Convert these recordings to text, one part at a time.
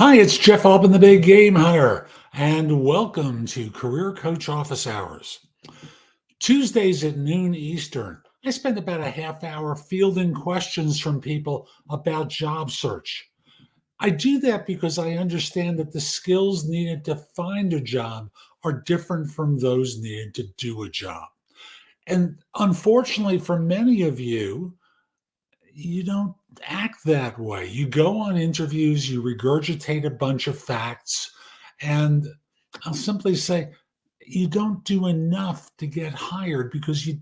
Hi, it's Jeff Albin, the Big Game Hunter, and welcome to Career Coach Office Hours. Tuesdays at noon Eastern, I spend about a half hour fielding questions from people about job search. I do that because I understand that the skills needed to find a job are different from those needed to do a job. And unfortunately, for many of you, you don't act that way. You go on interviews, you regurgitate a bunch of facts, and I'll simply say you don't do enough to get hired because you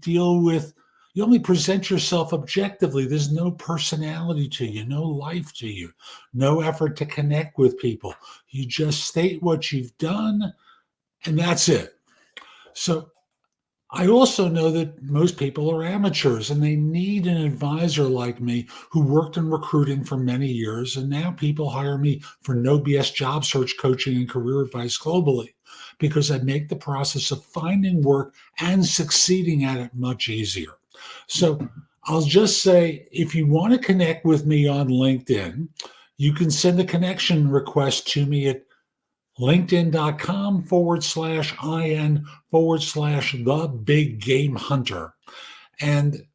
only present yourself objectively. There's no personality to you, no life to you, no effort to connect with people. You just state what you've done, and that's it. So I also know that most people are amateurs and they need an advisor like me who worked in recruiting for many years. And now people hire me for no BS job search coaching and career advice globally because I make the process of finding work and succeeding at it much easier. So I'll just say, if you want to connect with me on LinkedIn, you can send a connection request to me at linkedin.com/IN/thebiggamehunter. And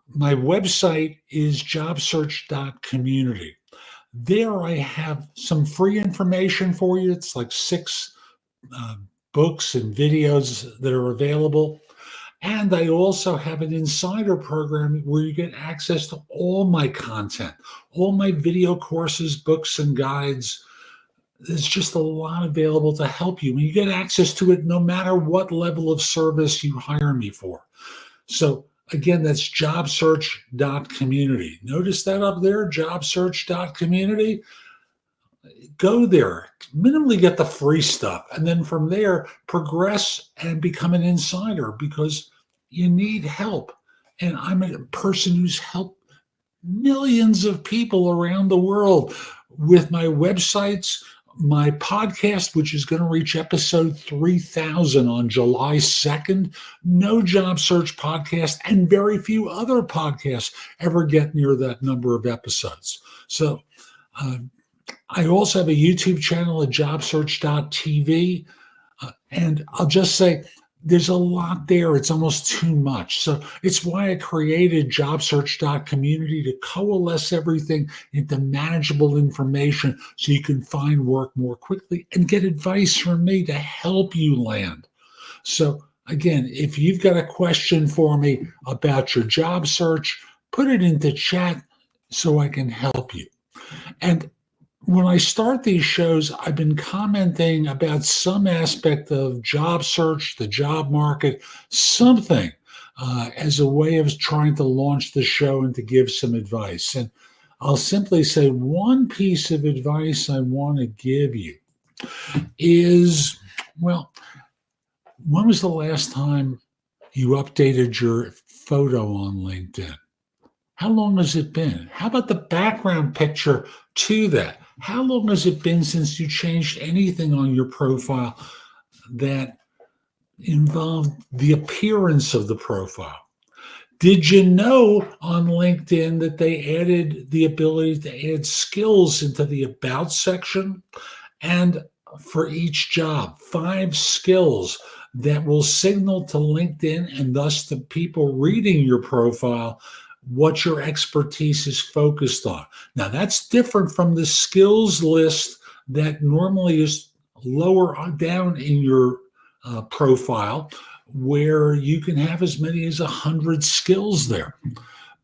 my website is jobsearch.community. There I have some free information for you. It's like 6 books and videos that are available. And I also have an insider program where you get access to all my content, all my video courses, books, and guides. There's just a lot available to help you. And you get access to it no matter what level of service you hire me for. So again, that's jobsearch.community. Notice that up there, jobsearch.community. Go there, minimally get the free stuff. And then from there, progress and become an insider because you need help. And I'm a person who's helped millions of people around the world with my websites, my podcast, which is going to reach episode 3000 on July 2nd. No job search podcast and very few other podcasts ever get near that number of episodes. So I also have a YouTube channel at jobsearch.tv. And I'll just say, there's a lot there. It's almost too much. So it's why I created jobsearch.community to coalesce everything into manageable information so you can find work more quickly and get advice from me to help you land. So again, if you've got a question for me about your job search, put it into chat so I can help you. And when I start these shows, I've been commenting about some aspect of job search, the job market, something as a way of trying to launch the show and to give some advice. And I'll simply say one piece of advice I want to give you is, well, when was the last time you updated your photo on LinkedIn? How long has it been? How about the background picture to that? How long has it been since you changed anything on your profile that involved the appearance of the profile? Did you know on LinkedIn that they added the ability to add skills into the About section? And for each job, 5 skills that will signal to LinkedIn and thus to people reading your profile what your expertise is focused on. Now, that's different from the skills list that normally is lower down in your profile, where you can have as many as 100 skills there.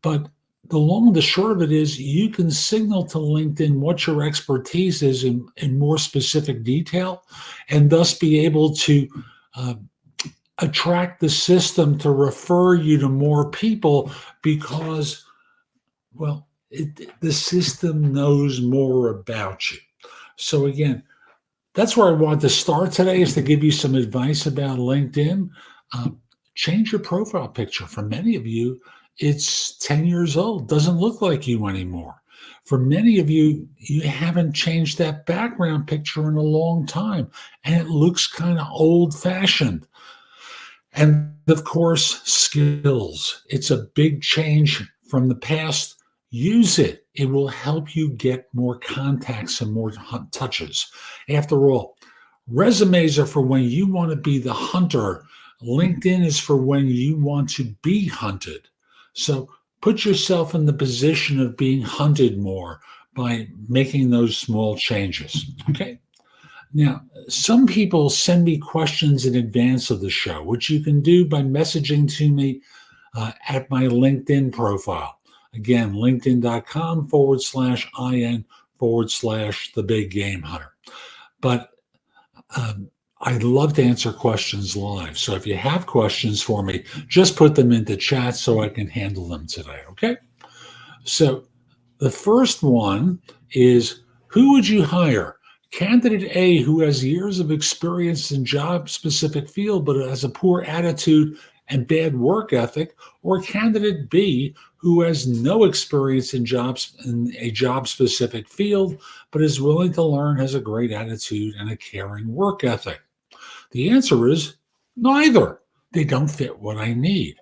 But the long and the short of it is you can signal to LinkedIn what your expertise is in more specific detail, and thus be able to attract the system to refer you to more people because, well, the system knows more about you. So again, that's where I want to start today, is to give you some advice about LinkedIn. Change your profile picture. For many of you, it's 10 years old, doesn't look like you anymore. For many of you, you haven't changed that background picture in a long time, and it looks kind of old-fashioned. And of course, skills. It's a big change from the past. Use it. It will help you get more contacts and more touches. After all, resumes are for when you want to be the hunter. LinkedIn is for when you want to be hunted. So put yourself in the position of being hunted more by making those small changes. Okay. Now, some people send me questions in advance of the show, which you can do by messaging to me at my LinkedIn profile. Again, linkedin.com/in/thebiggamehunter. But I'd love to answer questions live. So if you have questions for me, just put them into chat so I can handle them today. Okay. So the first one is, who would you hire? Candidate A, who has years of experience in job-specific field but has a poor attitude and bad work ethic, or candidate B, who has no experience in a job-specific field but is willing to learn, has a great attitude and a caring work ethic? The answer is neither. They don't fit what I need,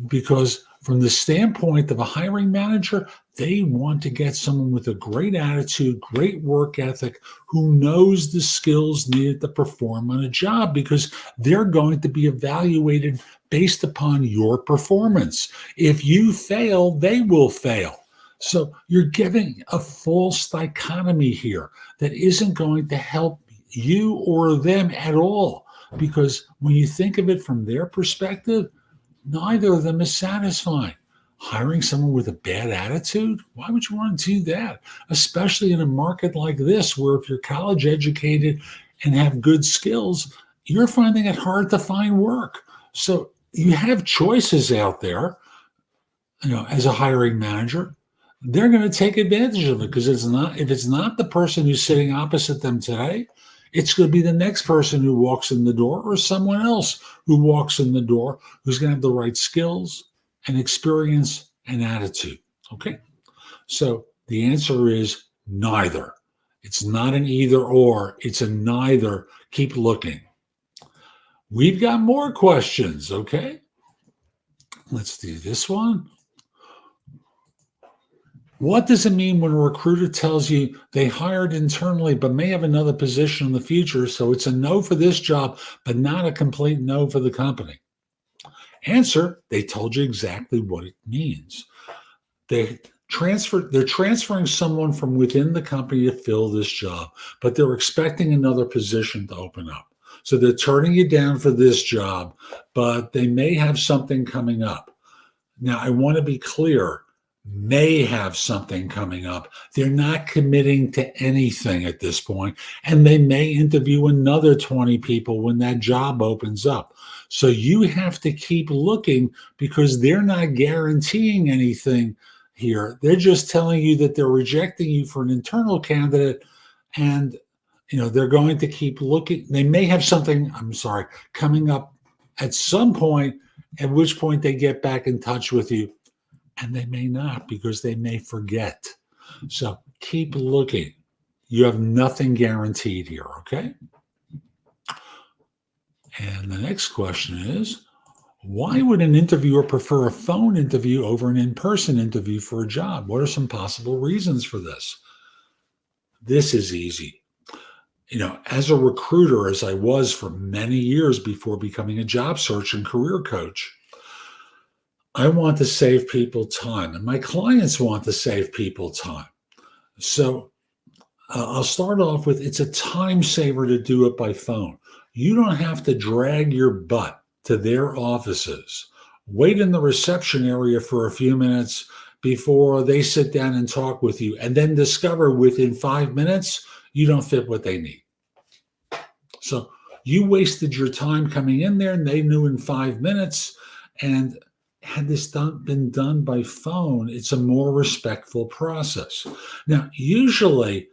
because from the standpoint of a hiring manager, they want to get someone with a great attitude, great work ethic, who knows the skills needed to perform on a job, because they're going to be evaluated based upon your performance. If you fail, they will fail. So you're giving a false dichotomy here that isn't going to help you or them at all, because when you think of it from their perspective, neither of them is satisfying. Hiring someone with a bad attitude? Why would you want to do that? Especially in a market like this, where if you're college educated and have good skills, you're finding it hard to find work. So you have choices out there, as a hiring manager. They're going to take advantage of it, because if it's not the person who's sitting opposite them today, it's going to be the next person who walks in the door, or someone else who walks in the door who's going to have the right skills and experience and attitude. Okay. So the answer is neither. It's not an either or, it's a neither. Keep looking. We've got more questions. Okay. Let's do this one. What does it mean when a recruiter tells you they hired internally but may have another position in the future, so it's a no for this job, but not a complete no for the company? Answer: they told you exactly what it means. They're transferring someone from within the company to fill this job, but they're expecting another position to open up. So they're turning you down for this job, but they may have something coming up. Now, I want to be clear. May have something coming up. They're not committing to anything at this point, and they may interview another 20 people when that job opens up. So you have to keep looking, because they're not guaranteeing anything here. They're just telling you that they're rejecting you for an internal candidate, and they're going to keep looking. They may have something, coming up at some point, at which point they get back in touch with you. And they may not, because they may forget. So keep looking. You have nothing guaranteed here, okay? And the next question is, why would an interviewer prefer a phone interview over an in-person interview for a job? What are some possible reasons for this? This is easy. As a recruiter, as I was for many years before becoming a job search and career coach, I want to save people time, and my clients want to save people time. So I'll start off with, it's a time saver to do it by phone. You don't have to drag your butt to their offices, wait in the reception area for a few minutes before they sit down and talk with you, and then discover within 5 minutes you don't fit what they need. So you wasted your time coming in there, and they knew in 5 minutes. And had this been done by phone, it's a more respectful process. Now, usually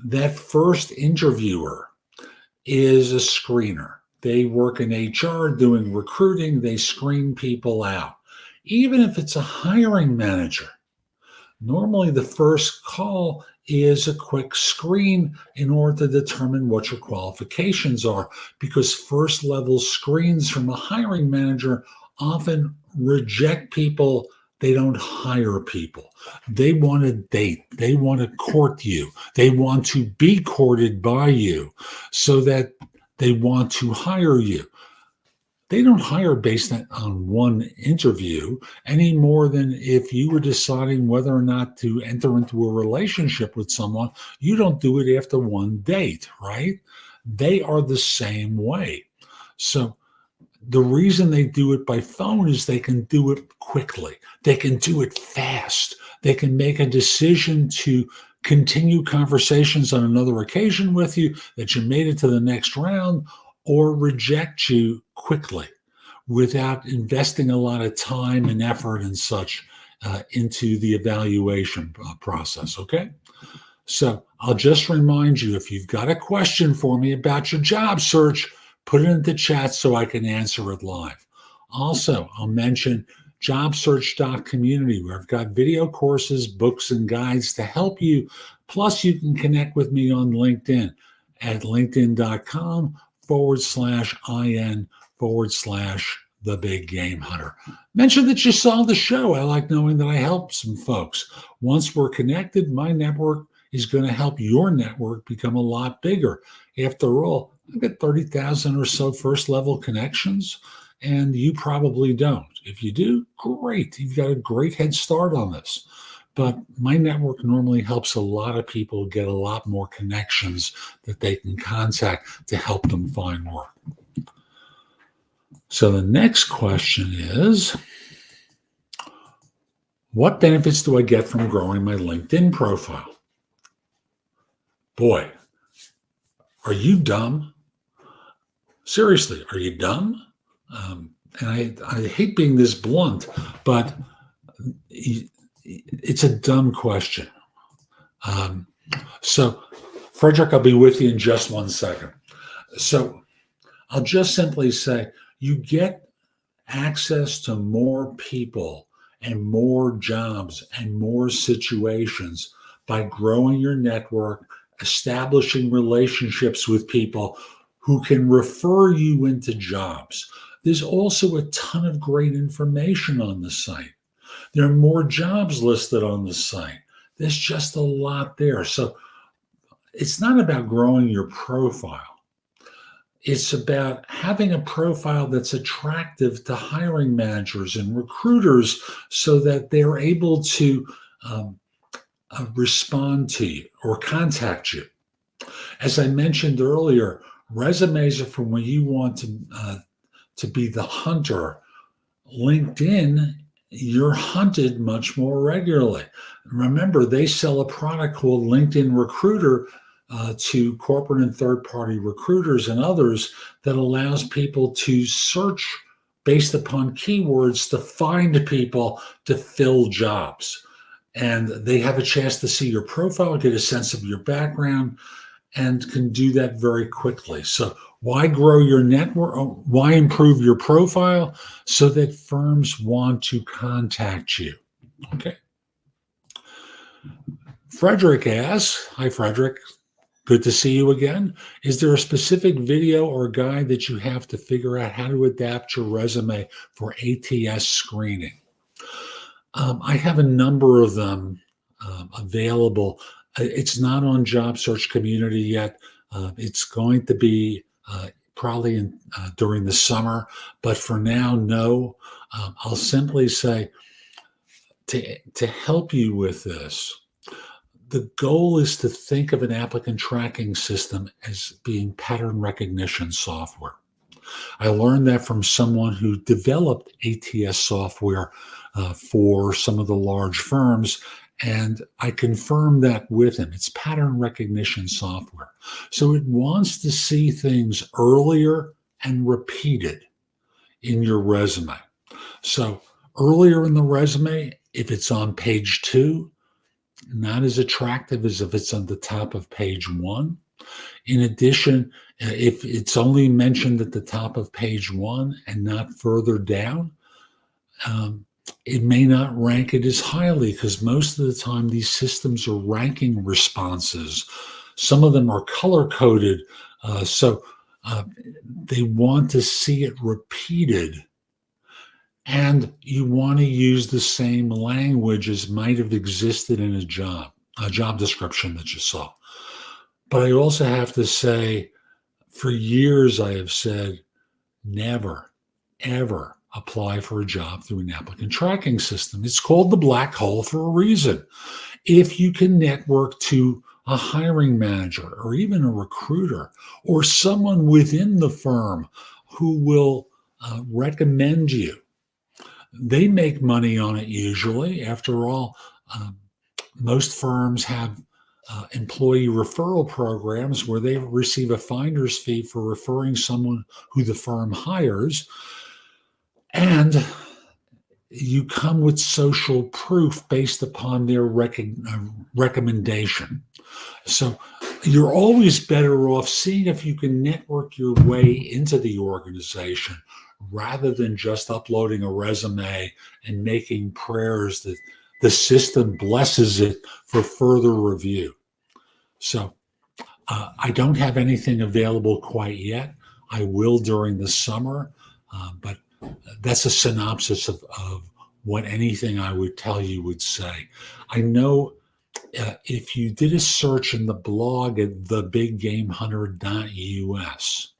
that first interviewer is a screener. They work in HR doing recruiting. They screen people out. Even if it's a hiring manager, normally the first call is a quick screen in order to determine what your qualifications are, because first level screens from a hiring manager often reject people they don't hire people. They want to date. They want to court you. They want to be courted by you so that they want to hire you. They don't hire based on one interview any more than if you were deciding whether or not to enter into a relationship with someone. You don't do it after one date, right? They are the same way. So the reason they do it by phone is they can do it quickly. They can do it fast. They can make a decision to continue conversations on another occasion with you, that you made it to the next round, or reject you quickly without investing a lot of time and effort and such into the evaluation process, okay? So I'll just remind you, if you've got a question for me about your job search, put it in the chat so I can answer it live. Also, I'll mention jobsearch.community, where I've got video courses, books, and guides to help you. Plus, you can connect with me on LinkedIn at linkedin.com/IN/thebiggamehunter. Mention that you saw the show. I like knowing that I helped some folks. Once we're connected, my network is going to help your network become a lot bigger. After all, I've got 30,000 or so first-level connections, and you probably don't. If you do, great. You've got a great head start on this. But my network normally helps a lot of people get a lot more connections that they can contact to help them find work. So the next question is, what benefits do I get from growing my LinkedIn profile? Boy, are you dumb? Seriously, are you dumb? And I hate being this blunt, but it's a dumb question. So, Frederick, I'll be with you in just 1 second. So I'll just simply say, you get access to more people and more jobs and more situations by growing your network, establishing relationships with people who can refer you into jobs. There's also a ton of great information on the site. There are more jobs listed on the site. There's just a lot there. So it's not about growing your profile. It's about having a profile that's attractive to hiring managers and recruiters so that they're able to respond to you or contact you. As I mentioned earlier, resumes are from when you want to be the hunter. LinkedIn, you're hunted much more regularly. Remember, they sell a product called LinkedIn Recruiter to corporate and third-party recruiters and others that allows people to search based upon keywords to find people to fill jobs. And they have a chance to see your profile, get a sense of your background, and can do that very quickly. So why grow your network? Why improve your profile? So that firms want to contact you. Okay. Frederick asks, hi, Frederick. Good to see you again. Is there a specific video or guide that you have to figure out how to adapt your resume for ATS screening? I have a number of them available. It's not on Job Search Community yet. It's going to be probably during the summer, but for now, no. I'll simply say to help you with this, the goal is to think of an applicant tracking system as being pattern recognition software. I learned that from someone who developed ATS software for some of the large firms, and I confirmed that with him. It's pattern recognition software. So it wants to see things earlier and repeated in your resume. So earlier in the resume, if it's on page 2, not as attractive as if it's on the top of page 1. In addition, if it's only mentioned at the top of page 1 and not further down, it may not rank it as highly because most of the time these systems are ranking responses. Some of them are color-coded, so they want to see it repeated And you want to use the same language as might have existed in a job description that you saw. But I also have to say, for years I have said, never, ever apply for a job through an applicant tracking system. It's called the black hole for a reason. If you can network to a hiring manager or even a recruiter or someone within the firm who will recommend you, they make money on it usually. After all, most firms have employee referral programs where they receive a finder's fee for referring someone who the firm hires. And you come with social proof based upon their recommendation. So you're always better off seeing if you can network your way into the organization rather than just uploading a resume and making prayers that the system blesses it for further review. So I don't have anything available quite yet. I will during the summer, but that's a synopsis of what anything I would tell you would say. I know if you did a search in the blog at thebiggamehunter.us,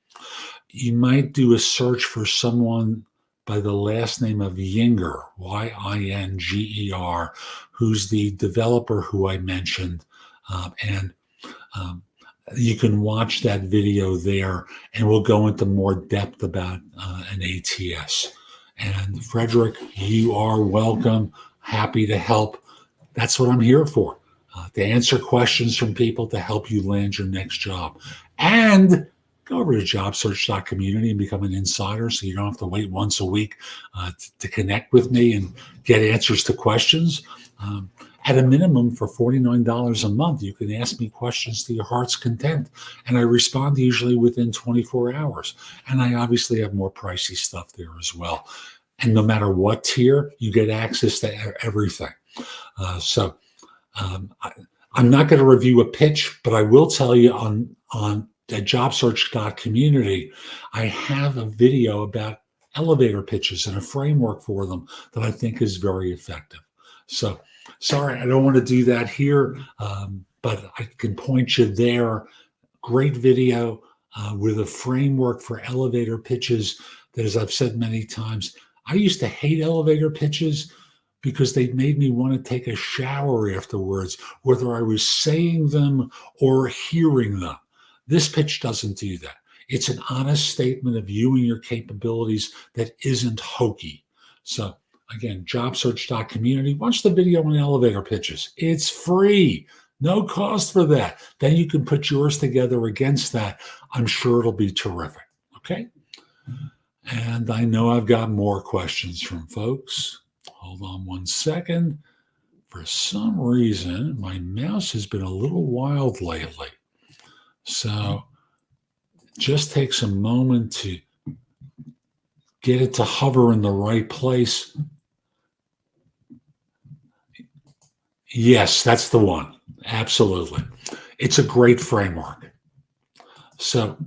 you might do a search for someone by the last name of Yinger, Yinger, who's the developer who I mentioned. And you can watch that video there, and we'll go into more depth about an ATS. And Frederick, you are welcome. Happy to help. That's what I'm here for, to answer questions from people to help you land your next job. And go over to jobsearch.community and become an insider so you don't have to wait once a week to connect with me and get answers to questions. At a minimum, for $49 a month, you can ask me questions to your heart's content, and I respond usually within 24 hours. And I obviously have more pricey stuff there as well. And no matter what tier, you get access to everything. So I'm not going to review a pitch, but I will tell you on at jobsearch.community, I have a video about elevator pitches and a framework for them that I think is very effective. So sorry, I don't want to do that here, but I can point you there. Great video with a framework for elevator pitches that, as I've said many times, I used to hate elevator pitches because they made me want to take a shower afterwards, whether I was saying them or hearing them. This pitch doesn't do that. It's an honest statement of you and your capabilities that isn't hokey. So again, jobsearch.community. Watch the video on elevator pitches. It's free. No cost for that. Then you can put yours together against that. I'm sure it'll be terrific. Okay? And I know I've got more questions from folks. Hold on one second. For some reason, my mouse has been a little wild lately. So just takes a moment to get it to hover in the right place. Yes, that's the one. Absolutely. It's a great framework. So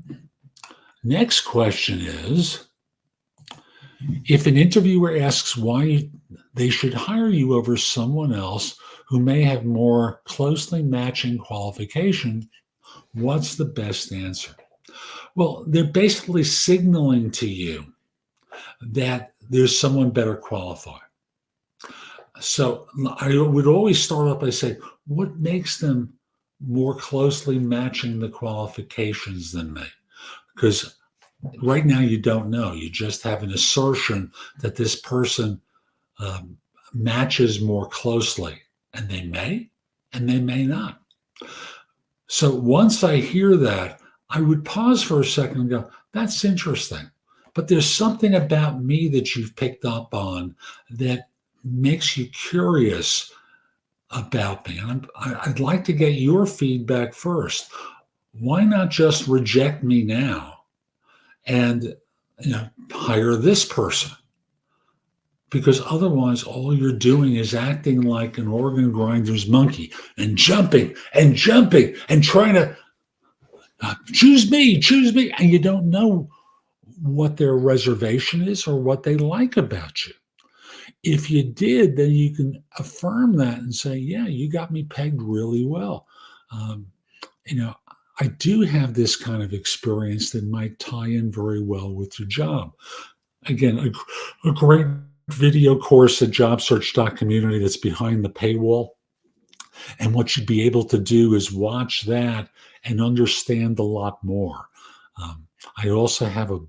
next question is, if an interviewer asks why they should hire you over someone else who may have more closely matching qualifications, what's the best answer? Well, they're basically signaling to you that there's someone better qualified. So I would always start off by saying, what makes them more closely matching the qualifications than me? Because right now you don't know. You just have an assertion that this person matches more closely, and they may not. So once I hear that, I would pause for a second and go, that's interesting. But there's something about me that you've picked up on that makes you curious about me. And I'd like to get your feedback first. Why not just reject me now and hire this person? Because otherwise, all you're doing is acting like an organ grinder's monkey and jumping and trying to choose me. And you don't know what their reservation is or what they like about you. If you did, then you can affirm that and say, yeah, you got me pegged really well. Um, you know, I do have this kind of experience that might tie in very well with your job. Again, a great video course at jobsearch.community that's behind the paywall. And what you'd be able to do is watch that and understand a lot more. I also have a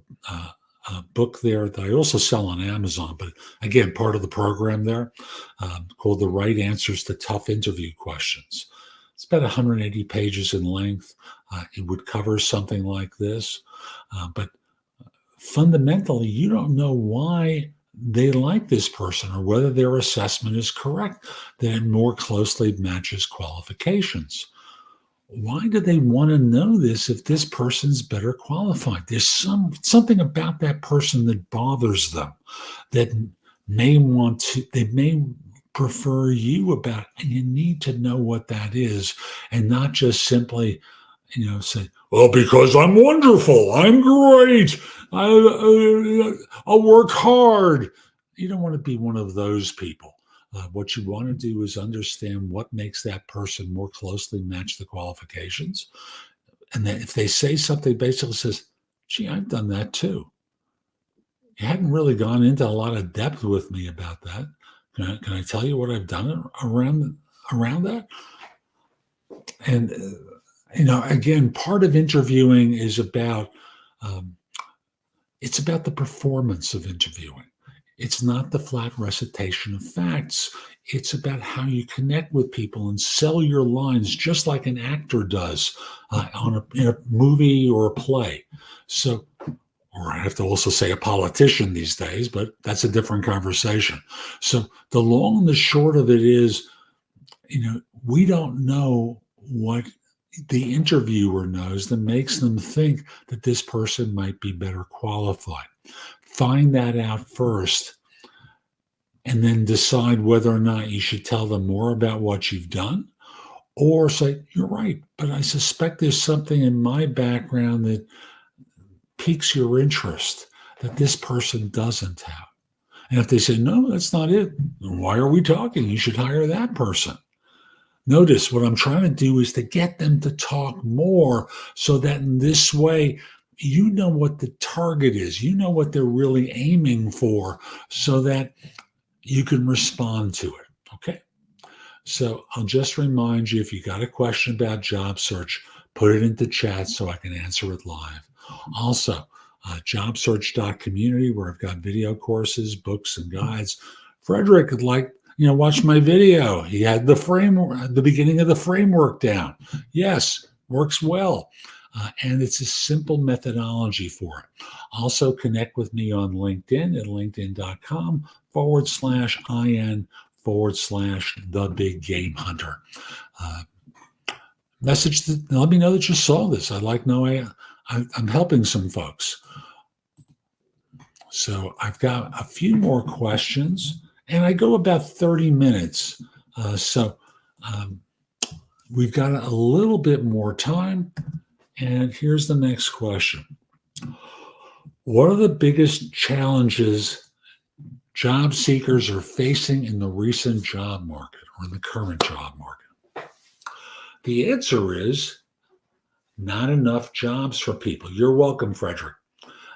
book there that I also sell on Amazon, but again, part of the program there called The Right Answers to Tough Interview Questions. It's about 180 pages in length. It would cover something like this. But fundamentally, you don't know why they like this person or whether their assessment is correct, that it more closely matches qualifications. Why do they want to know this if this person's better qualified? There's something about that person that bothers them, that they may prefer you about, and you need to know what that is, and not just simply, say, well, because I'm wonderful, I'm great, I'll work hard. You don't want to be one of those people. What you want to do is understand what makes that person more closely match the qualifications. And then if they say something basically says, gee, I've done that too. You hadn't really gone into a lot of depth with me about that. Can I tell you what I've done around that? And, again, part of interviewing is about, it's about the performance of interviewing. It's not the flat recitation of facts. It's about how you connect with people and sell your lines just like an actor does in a movie or a play. So, or I have to also say a politician these days, but that's a different conversation. So the long and the short of it is, we don't know what the interviewer knows that makes them think that this person might be better qualified. Find that out first, and then decide whether or not you should tell them more about what you've done, or say, you're right, but I suspect there's something in my background that piques your interest that this person doesn't have. And if they say, no, that's not it, then why are we talking? You should hire that person. Notice what I'm trying to do is to get them to talk more so that in this way, you know what the target is. You know what they're really aiming for so that you can respond to it. Okay. So I'll just remind you, if you got a question about job search, put it into chat so I can answer it live. Also, jobsearch.community, where I've got video courses, books, and guides. Frederick would like, watch my video. He had the framework, the beginning of the framework down. Yes, works well. And it's a simple methodology for it. Also connect with me on LinkedIn at linkedin.com/IN/thebiggamehunter. Let me know that you saw this. I'd like to know I'm helping some folks. So I've got a few more questions, and I go about 30 minutes. We've got a little bit more time. And here's the next question. What are the biggest challenges job seekers are facing in the recent job market or in the current job market? The answer is not enough jobs for people. You're welcome, Frederick.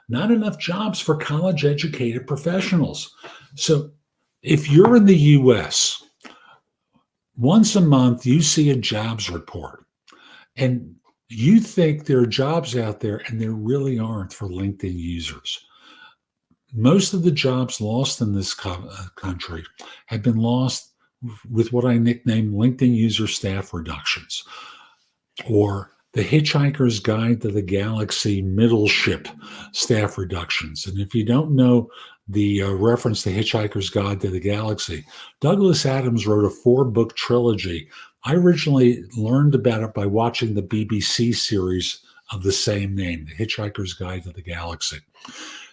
Not enough jobs for college-educated professionals. So if you're in the U.S., once a month you see a jobs report, and you think there are jobs out there, and there really aren't for LinkedIn users. Most of the jobs lost in this country have been lost with what I nickname LinkedIn user staff reductions, or the Hitchhiker's Guide to the Galaxy middle ship staff reductions. And if you don't know the reference to Hitchhiker's Guide to the Galaxy, Douglas Adams wrote a 4-book trilogy. I originally learned about it by watching the BBC series of the same name, The Hitchhiker's Guide to the Galaxy.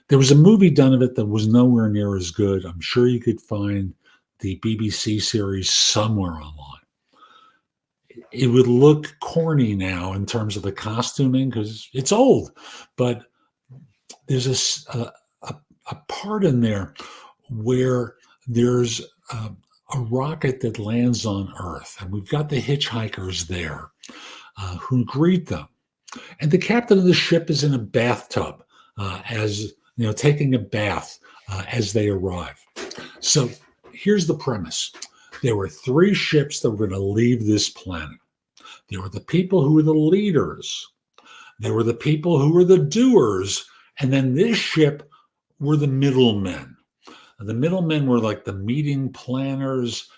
There was a movie done of it that was nowhere near as good. I'm sure you could find the BBC series somewhere online. It would look corny now in terms of the costuming because it's old, but there's a part in there where there's a rocket that lands on Earth, and we've got the hitchhikers there who greet them. And the captain of the ship is in a bathtub, as taking a bath as they arrive. So here's the premise. There were 3 ships that were going to leave this planet. There were the people who were the leaders. There were the people who were the doers. And then this ship were the middlemen. The middlemen were like the meeting planners,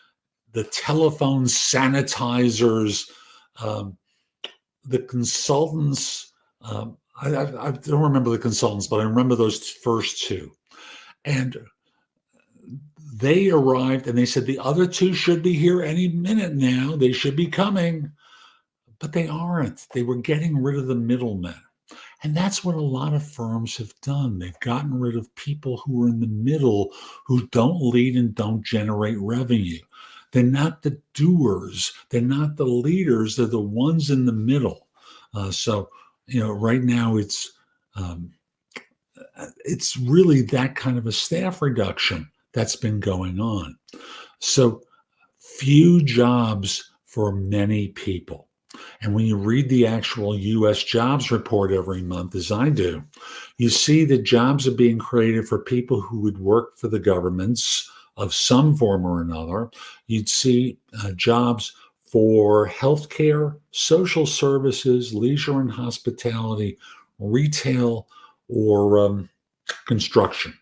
the telephone sanitizers, the consultants. I don't remember the consultants, but I remember those first 2. And they arrived and they said the other 2 should be here any minute now. They should be coming. But they aren't. They were getting rid of the middlemen. And that's what a lot of firms have done. They've gotten rid of people who are in the middle, who don't lead and don't generate revenue. They're not the doers. They're not the leaders. They're the ones in the middle. So right now it's really that kind of a staff reduction that's been going on. So few jobs for many people. And when you read the actual U.S. jobs report every month, as I do, you see that jobs are being created for people who would work for the governments of some form or another. You'd see jobs for healthcare, social services, leisure and hospitality, retail, or construction.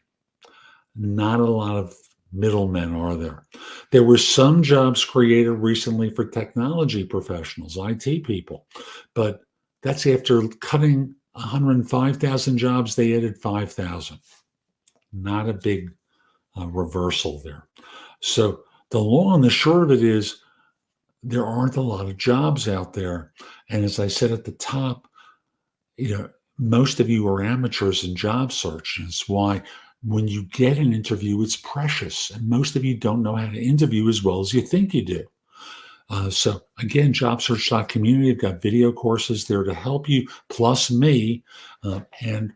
Not a lot of middlemen are there. There were some jobs created recently for technology professionals, IT people, but that's after cutting 105,000 jobs, they added 5,000. Not a big reversal there. So the long and the short of it is there aren't a lot of jobs out there. And as I said at the top, most of you are amateurs in job search. And it's why when you get an interview, it's precious. And most of you don't know how to interview as well as you think you do. So again, jobsearch.community, I've got video courses there to help you, plus me. And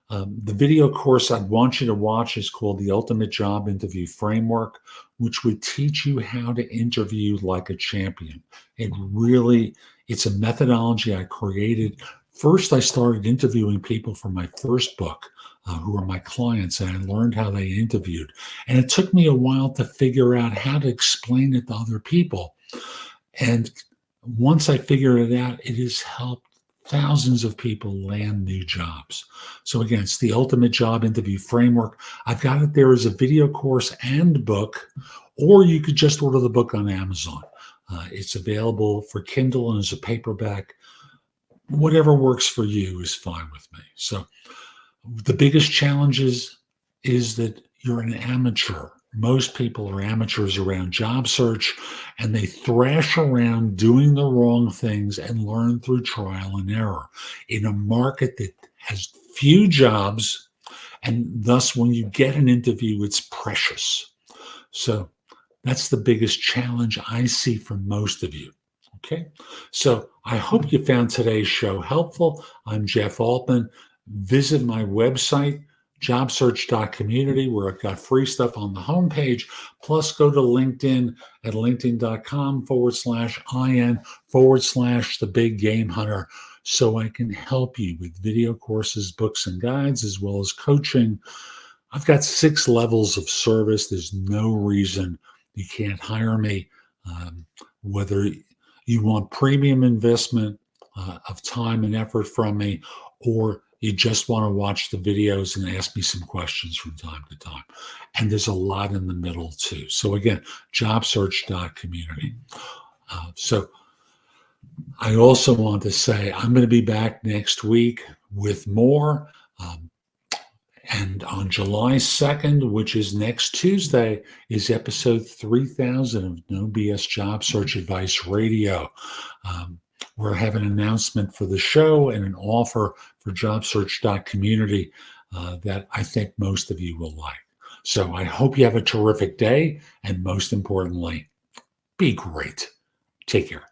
the video course I'd want you to watch is called The Ultimate Job Interview Framework, which would teach you how to interview like a champion. It's a methodology I created. First, I started interviewing people for my first book, who are my clients, and I learned how they interviewed. And it took me a while to figure out how to explain it to other people. And once I figured it out, it has helped thousands of people land new jobs. So again, it's the Ultimate Job Interview Framework. I've got it there as a video course and book, or you could just order the book on Amazon. It's available for Kindle and as a paperback. Whatever works for you is fine with me. So the biggest challenge is that you're an amateur. Most people are amateurs around job search, and they thrash around doing the wrong things and learn through trial and error in a market that has few jobs, and thus when you get an interview, it's precious. So that's the biggest challenge I see for most of you. Okay, so I hope you found today's show helpful. I'm Jeff Altman. Visit my website, jobsearch.community, where I've got free stuff on the homepage. Plus, go to LinkedIn at linkedin.com/IN/thebiggamehunter so I can help you with video courses, books, and guides, as well as coaching. I've got 6 levels of service. There's no reason you can't hire me, whether you want premium investment of time and effort from me, or you just want to watch the videos and ask me some questions from time to time. And there's a lot in the middle too. So again, jobsearch.community. So I also want to say I'm going to be back next week with more. And on July 2nd, which is next Tuesday, is episode 3000 of No BS Job Search Advice Radio. We'll have an announcement for the show and an offer for jobsearch.community that I think most of you will like. So I hope you have a terrific day, and most importantly, be great. Take care.